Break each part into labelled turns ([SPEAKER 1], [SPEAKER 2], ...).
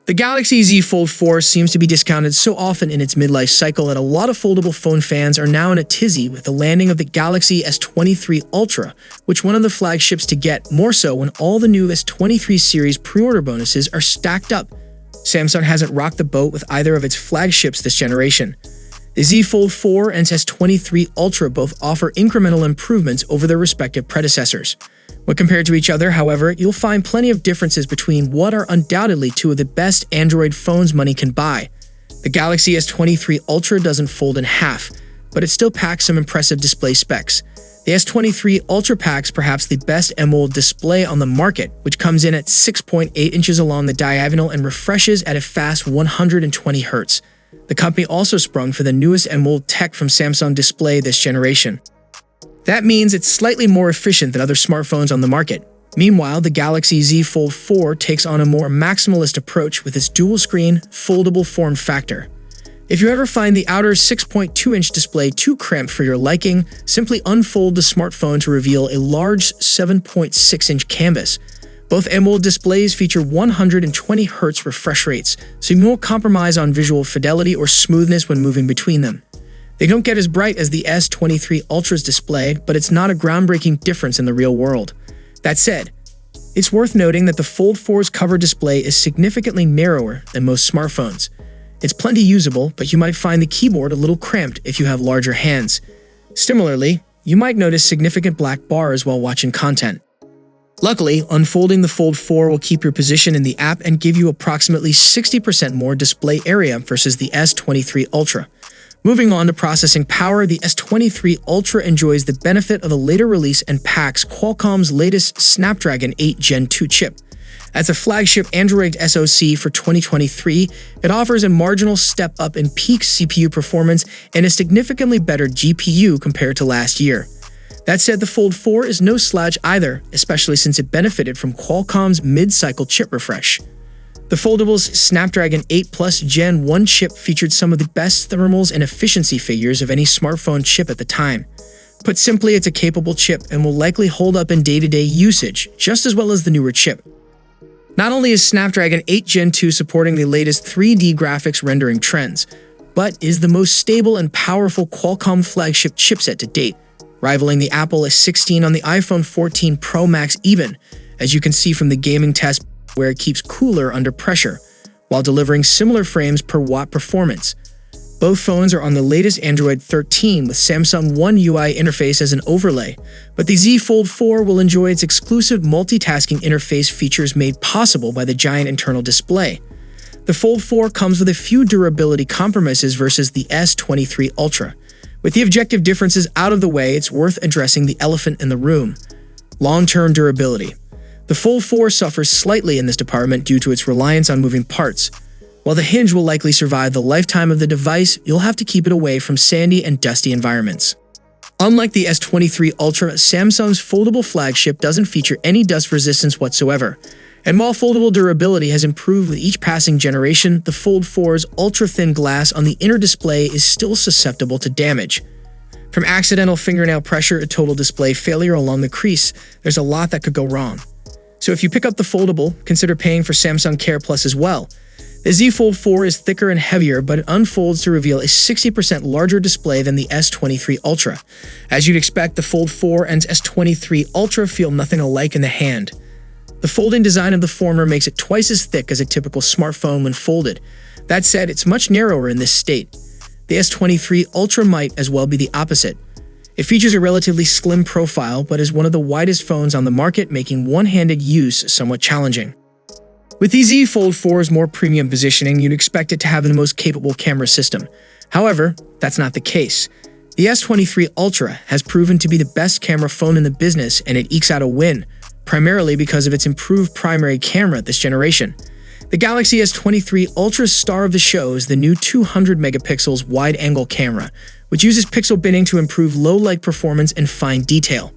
[SPEAKER 1] The Galaxy Z Fold 4 seems to be discounted so often in its midlife cycle that a lot of foldable phone fans are now in a tizzy with the landing of the Galaxy S23 Ultra, which one of the flagships to get, more so when all the new S23 series pre-order bonuses are stacked up. Samsung hasn't rocked the boat with either of its flagships this generation. The Z Fold 4 and S23 Ultra both offer incremental improvements over their respective predecessors. When compared to each other, however, you'll find plenty of differences between what are undoubtedly two of the best Android phones money can buy. The Galaxy S23 Ultra doesn't fold in half, but it still packs some impressive display specs. The S23 Ultra packs perhaps the best AMOLED display on the market, which comes in at 6.8 inches along the diagonal and refreshes at a fast 120 Hz. The company also sprung for the newest AMOLED tech from Samsung Display this generation. That means it's slightly more efficient than other smartphones on the market. Meanwhile, the Galaxy Z Fold 4 takes on a more maximalist approach with its dual-screen, foldable form factor. If you ever find the outer 6.2-inch display too cramped for your liking, simply unfold the smartphone to reveal a large 7.6-inch canvas. Both AMOLED displays feature 120 Hz refresh rates, so you won't compromise on visual fidelity or smoothness when moving between them. They don't get as bright as the S23 Ultra's display, but it's not a groundbreaking difference in the real world. That said, it's worth noting that the Fold 4's cover display is significantly narrower than most smartphones. It's plenty usable, but you might find the keyboard a little cramped if you have larger hands. Similarly, you might notice significant black bars while watching content. Luckily, unfolding the Fold 4 will keep your position in the app and give you approximately 60% more display area versus the S23 Ultra. Moving on to processing power, the S23 Ultra enjoys the benefit of the later release and packs Qualcomm's latest Snapdragon 8 Gen 2 chip. As a flagship Android SoC for 2023, it offers a marginal step up in peak CPU performance and a significantly better GPU compared to last year. That said, the Fold 4 is no slouch either, especially since it benefited from Qualcomm's mid-cycle chip refresh. The foldable's Snapdragon 8 Plus Gen 1 chip featured some of the best thermals and efficiency figures of any smartphone chip at the time. Put simply, it's a capable chip and will likely hold up in day-to-day usage, just as well as the newer chip. Not only is Snapdragon 8 Gen 2 supporting the latest 3D graphics rendering trends, but is the most stable and powerful Qualcomm flagship chipset to date, rivaling the Apple A16 on the iPhone 14 Pro Max even, as you can see from the gaming test, where it keeps cooler under pressure, while delivering similar frames per watt performance. Both phones are on the latest Android 13 with Samsung One UI interface as an overlay, but the Z Fold 4 will enjoy its exclusive multitasking interface features made possible by the giant internal display. The Fold 4 comes with a few durability compromises versus the S23 Ultra. With the objective differences out of the way, it's worth addressing the elephant in the room: long-term durability. The Fold 4 suffers slightly in this department due to its reliance on moving parts. While the hinge will likely survive the lifetime of the device, you'll have to keep it away from sandy and dusty environments. Unlike the S23 Ultra, Samsung's foldable flagship doesn't feature any dust resistance whatsoever. And while foldable durability has improved with each passing generation, the Fold 4's ultra-thin glass on the inner display is still susceptible to damage. From accidental fingernail pressure to total display failure along the crease, there's a lot that could go wrong. So if you pick up the foldable, consider paying for Samsung Care Plus as well. The Z Fold 4 is thicker and heavier, but it unfolds to reveal a 60% larger display than the S23 Ultra. As you'd expect, the Fold 4 and S23 Ultra feel nothing alike in the hand. The folding design of the former makes it twice as thick as a typical smartphone when folded. That said, it's much narrower in this state. The S23 Ultra might as well be the opposite. It features a relatively slim profile, but is one of the widest phones on the market, making one-handed use somewhat challenging. With the Z Fold 4's more premium positioning, you'd expect it to have the most capable camera system. However, that's not the case. The S23 Ultra has proven to be the best camera phone in the business, and it ekes out a win, primarily because of its improved primary camera this generation. The Galaxy S23 Ultra's star of the show is the new 200 megapixels wide-angle camera, which uses pixel binning to improve low-light performance and fine detail.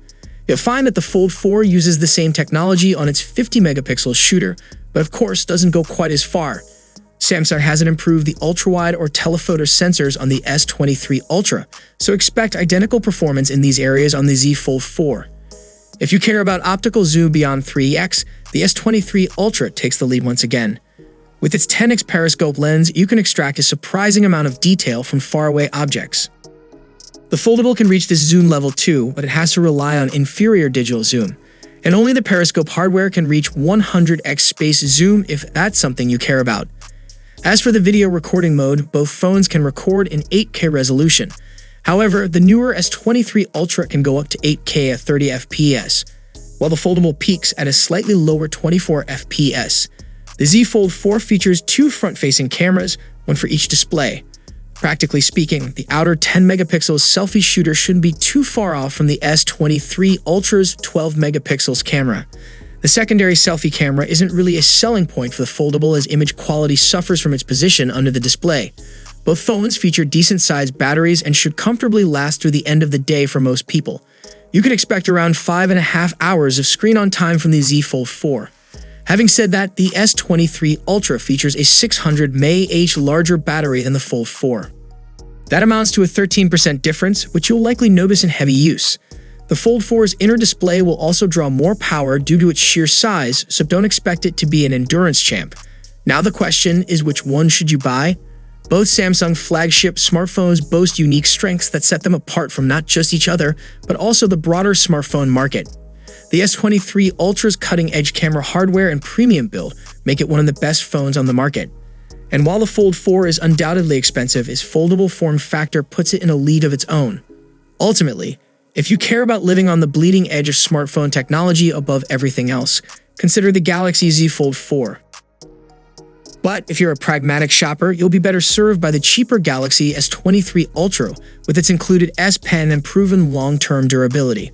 [SPEAKER 1] You'll find that the Fold 4 uses the same technology on its 50 megapixel shooter, but of course doesn't go quite as far. Samsung hasn't improved the ultra-wide or telephoto sensors on the S23 Ultra, so expect identical performance in these areas on the Z Fold 4. If you care about optical zoom beyond 3x, the S23 Ultra takes the lead once again. With its 10x periscope lens, you can extract a surprising amount of detail from faraway objects. The foldable can reach this zoom level too, but it has to rely on inferior digital zoom. And only the periscope hardware can reach 100x space zoom if that's something you care about. As for the video recording mode, both phones can record in 8K resolution. However, the newer S23 Ultra can go up to 8K at 30 FPS, while the foldable peaks at a slightly lower 24 FPS. The Z Fold 4 features two front-facing cameras, one for each display. Practically speaking, the outer 10-megapixel selfie shooter shouldn't be too far off from the S23 Ultra's 12-megapixels camera. The secondary selfie camera isn't really a selling point for the foldable, as image quality suffers from its position under the display. Both phones feature decent-sized batteries and should comfortably last through the end of the day for most people. You can expect around 5.5 hours of screen-on time from the Z Fold 4. Having said that, the S23 Ultra features a 600 mAh larger battery than the Fold 4. That amounts to a 13% difference, which you'll likely notice in heavy use. The Fold 4's inner display will also draw more power due to its sheer size, so don't expect it to be an endurance champ. Now the question is, which one should you buy? Both Samsung flagship smartphones boast unique strengths that set them apart from not just each other, but also the broader smartphone market. The S23 Ultra's cutting-edge camera hardware and premium build make it one of the best phones on the market. And while the Fold 4 is undoubtedly expensive, its foldable form factor puts it in a league of its own. Ultimately, if you care about living on the bleeding edge of smartphone technology above everything else, consider the Galaxy Z Fold 4. But if you're a pragmatic shopper, you'll be better served by the cheaper Galaxy S23 Ultra with its included S Pen and proven long-term durability.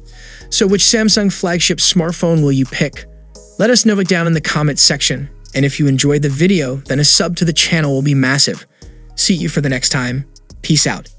[SPEAKER 1] So which Samsung flagship smartphone will you pick? Let us know it down in the comments section. And if you enjoyed the video, then a sub to the channel will be massive. See you for the next time. Peace out.